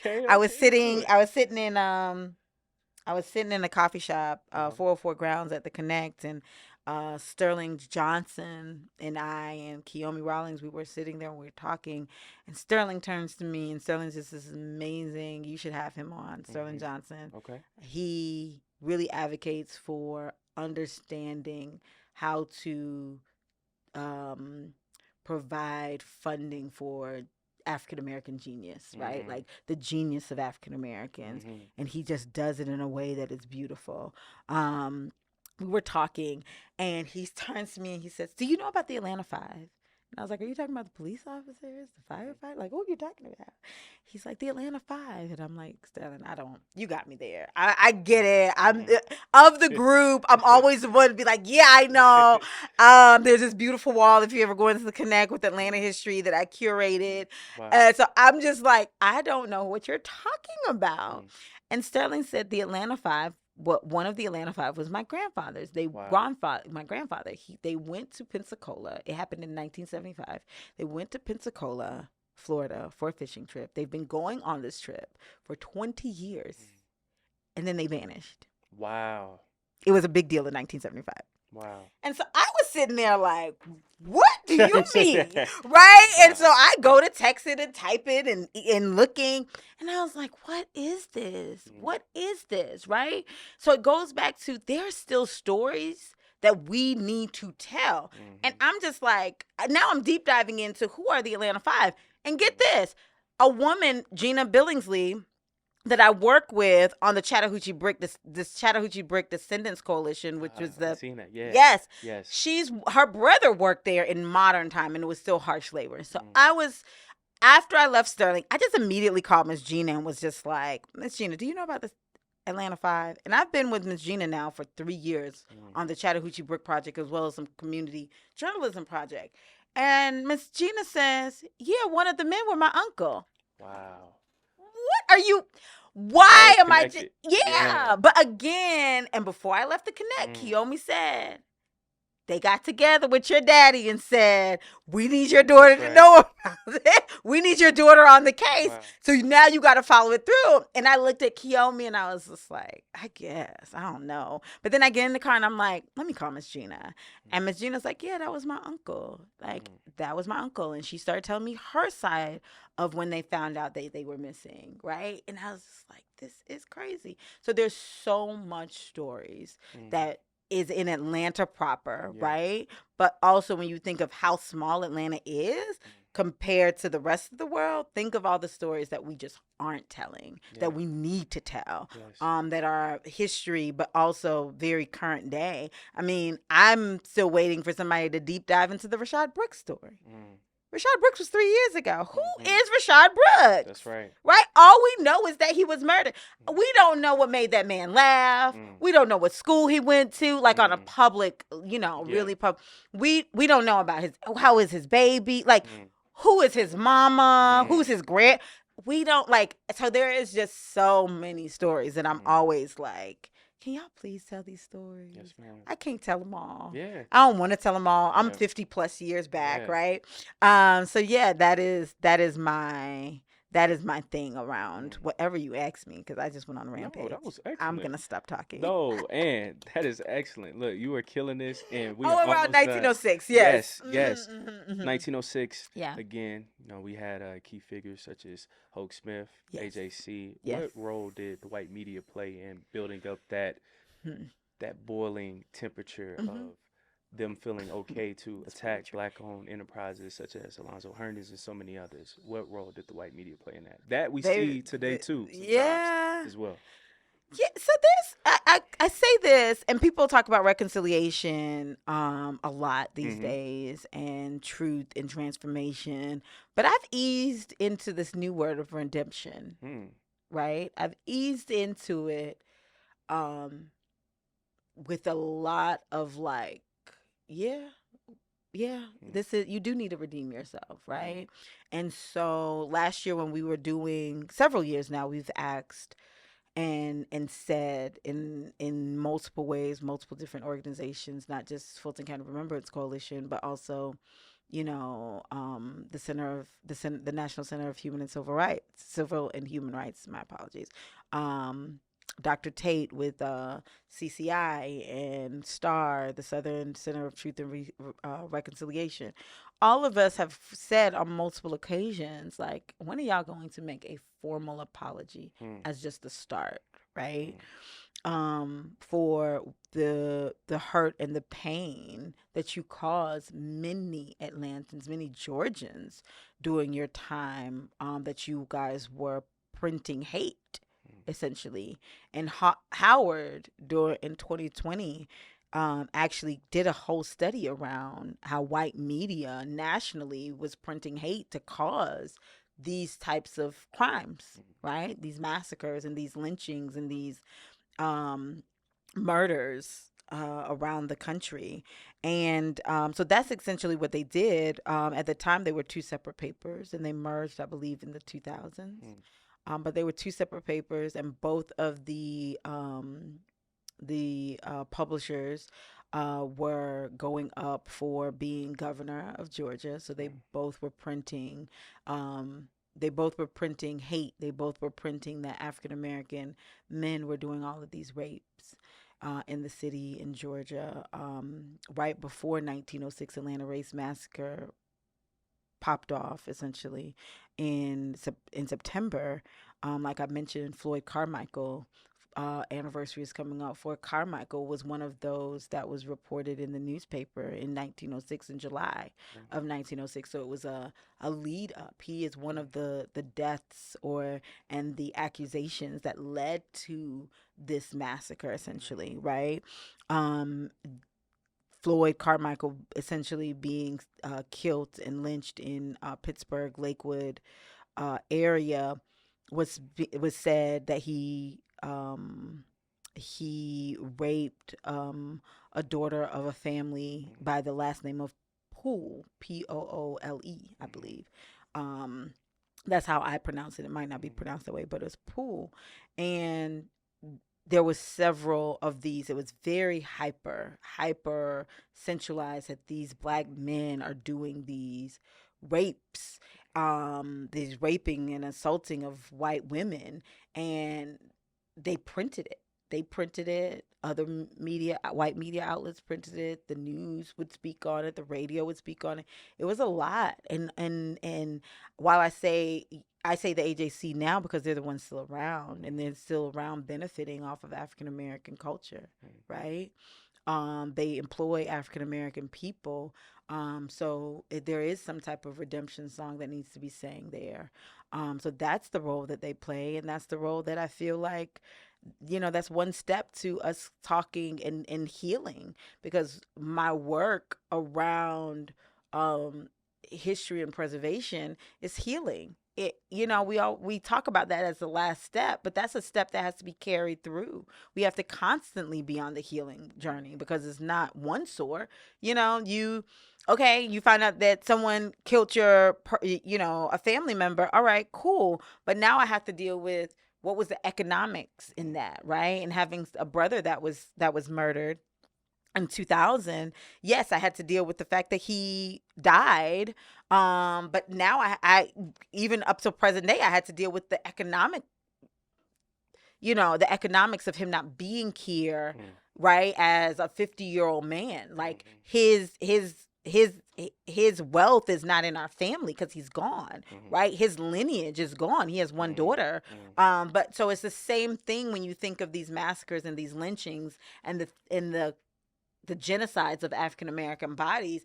Okay, I was okay, let's do sitting, it. I was sitting in, I was sitting in a coffee shop, Uh-huh. 404 Grounds at the Connect, and Sterling Johnson and I and Kiyomi Rawlings, we were sitting there and we were talking, and Sterling turns to me, and Sterling's just this amazing. You should have him on, Sterling Hmm. Johnson. Okay. He really advocates for understanding how to um, provide funding for African American genius, right? Hmm. Like the genius of African Americans. Hmm. And he just does it in a way that is beautiful. We were talking, and he turns to me and he says, "Do you know about the Atlanta Five?" And I was like, "Are you talking about the police officers, the firefighter? Like, what are you talking about?" He's like, "The Atlanta Five." And I'm like, "Sterling, I don't, you got me there. I get it. I'm Hmm. of the group. I'm always the one to be like, yeah, I know. There's this beautiful wall if you ever go into the Connect with Atlanta history that I curated. Wow. So I'm just like, I don't know what you're talking about. Mm. And Sterling said the Atlanta Five, what one of the Atlanta Five was my grandfather's. Wow. My grandfather, they went to Pensacola. It happened in 1975. They went to Pensacola, Florida for a fishing trip. They've been going on this trip for 20 years, and then they vanished. Wow. It was a big deal in 1975. Wow. And so I was sitting there like, what do you mean? Wow. Right? And so Wow. I go to text it and type it and looking. And I was like, what is this? Mm. What is this? Right? So it goes back to there's still stories that we need to tell. And Hmm. I'm just like, now I'm deep diving into who are the Atlanta Five. And get Mm. this, a woman, Gina Billingsley, that I work with on the Chattahoochee Brick, this Chattahoochee Brick Descendants Coalition, which was I the seen that. Yeah. yes, Yes. she's her brother worked there in modern time, and it was still harsh labor. So Mm. I was after I left Sterling, I just immediately called Miss Gina and was just like, Miss Gina, do you know about this Atlanta Five? And I've been with Miss Gina now for 3 years Mm. on the Chattahoochee Brick project as well as some community journalism project. And Miss Gina says, yeah, one of the men were my uncle. Wow. What are you? All Why is am I? connected. Yeah. Yeah, but again, and before I left the Connect, Mm. Kiyomi said they got together with your daddy and said, "We need your daughter That's to right. know about it. We need your daughter on the case. Wow. So now you got to follow it through." And I looked at Kiyomi and I was just like, "I guess I don't know." But then I get in the car and I'm like, "Let me call Miss Gina." And Miss Gina's like, "Yeah, that was my uncle. Like Mm. that was my uncle." And she started telling me her side of when they found out they were missing, right? And I was just like, "This is crazy." So there's so much stories Mm. that is in Atlanta proper, Yes. right? But also when you think of how small Atlanta is Mm. compared to the rest of the world, think of all the stories that we just aren't telling, that Yeah. we need to tell, Yes. that are history, but also very current day. I mean, I'm still waiting for somebody to deep dive into the Rashad Brooks story. Mm. Rashad Brooks was 3 years ago. Who Hmm. is Rashad That's Brooks? right. Right? All we know is that he was murdered. Mm. We don't know what made that man laugh. Mm. We don't know what school he went to, like on a Mm. public, Yeah. really pub. We don't know about how is his baby? Like, Mm. who is his mama? Who's Mm. his grand? We don't like. So there is just so many stories that I'm Mm. always like, can y'all please tell these Yes, stories? ma'am. I can't tell them all. Yeah. I don't want to tell them all. I'm Yeah. 50 plus years back, Yeah. right? So yeah, that is my thing around Mm. whatever you ask me because I just went on a No, that rampage. was I'm excellent. gonna stop talking. No, and that is excellent. Look, you are killing this, and we are Oh, around almost done. 1906, yes. Yes, yes. Hmm. 1906. Yeah. Again, we had key figures such as Hoke Smith, Yes. AJC. Yes. What role did the white media play in building up that boiling temperature Mm-hmm. of them feeling okay to That's very attack true. black-owned enterprises such as Alonzo Herndon's and so many others? What role did the white media play in that? That we Very, see today too, sometimes yeah. as well. Yeah, so I say this, and people talk about reconciliation a lot these Mm-hmm. days, and truth and transformation. But I've eased into this new word of redemption, Mm. right? I've eased into it um with a lot of like, yeah, yeah, Mm. this is you do need to redeem yourself, Mm. right? And so last year when we were doing several years now, we've asked and said in multiple ways, multiple different organizations, not just Fulton County Remembrance Coalition, but also the center of the National Center of Human and Civil Rights, Civil and Human Rights. My apologies. Um, Dr. Tate with CCI and STAR, the Southern Center of Truth and Reconciliation. All of us have said on multiple occasions, like, when are y'all going to make a formal apology Mm, as just the start, right? mm, For the hurt and the pain that you caused many Atlantans, many Georgians during your time, that you guys were printing hate, mm, essentially. And Howard during in 2020 actually did a whole study around how white media nationally was printing hate to cause these types of crimes, right? These massacres and these lynchings and these um, murders around the country. And so that's essentially what they did. At the time, they were two separate papers and they merged, I believe, in the 2000s. mm, But they were two separate papers, and both of the publishers were going up for being governor of Georgia. So they mm, both were printing. They both were printing hate. They both were printing that African American men were doing all of these rapes in the city in Georgia, right before 1906 Atlanta Race Massacre popped off, essentially in September. Like I mentioned, Floyd Carmichael anniversary is coming up. Floyd Carmichael was one of those that was reported in the newspaper in 1906, in July mm, of 1906. So it was a lead up. He is one of the deaths or and the accusations that led to this massacre, essentially, right? Um, Floyd Carmichael essentially being killed and lynched in Pittsburgh, Lakewood area was said that he raped a daughter of a family mm, by the last name of Poole, Poole, I mm, believe. Um, that's how I pronounce it. It might not be mm, pronounced that way, but it's Poole. And there was several of these. It was very hyper centralized that these black men are doing rapes, these raping and assaulting of white women, and they printed it. They printed it. Other media, white media outlets printed it. The news would speak on it. The radio would speak on it. It was a lot. And while I say the AJC now because they're the ones still around and they're still around benefiting off of African American culture, mm, right? They employ African American people. So there is some type of redemption song that needs to be sang there. So that's the role that they play, and that's the role that I feel like, that's one step to us talking and healing, because my work around um, history and preservation is healing. We talk about that as the last step, but that's a step that has to be carried through. We have to constantly be on the healing journey because it's not one sore. You find out that someone killed a family member. All right, cool. But now I have to deal with what was the economics in that, right? And having a brother that was murdered in 2000. Yes, I had to deal with the fact that he died. But now I even up to present day, I had to deal with the economics of him not being here, mm, right? As a 50-year-old man, like mhm, his wealth is not in our family because he's gone, mhm, right? His lineage is gone. He has one mm, daughter. mm, But so it's the same thing when you think of these massacres and these lynchings and the genocides of African American bodies.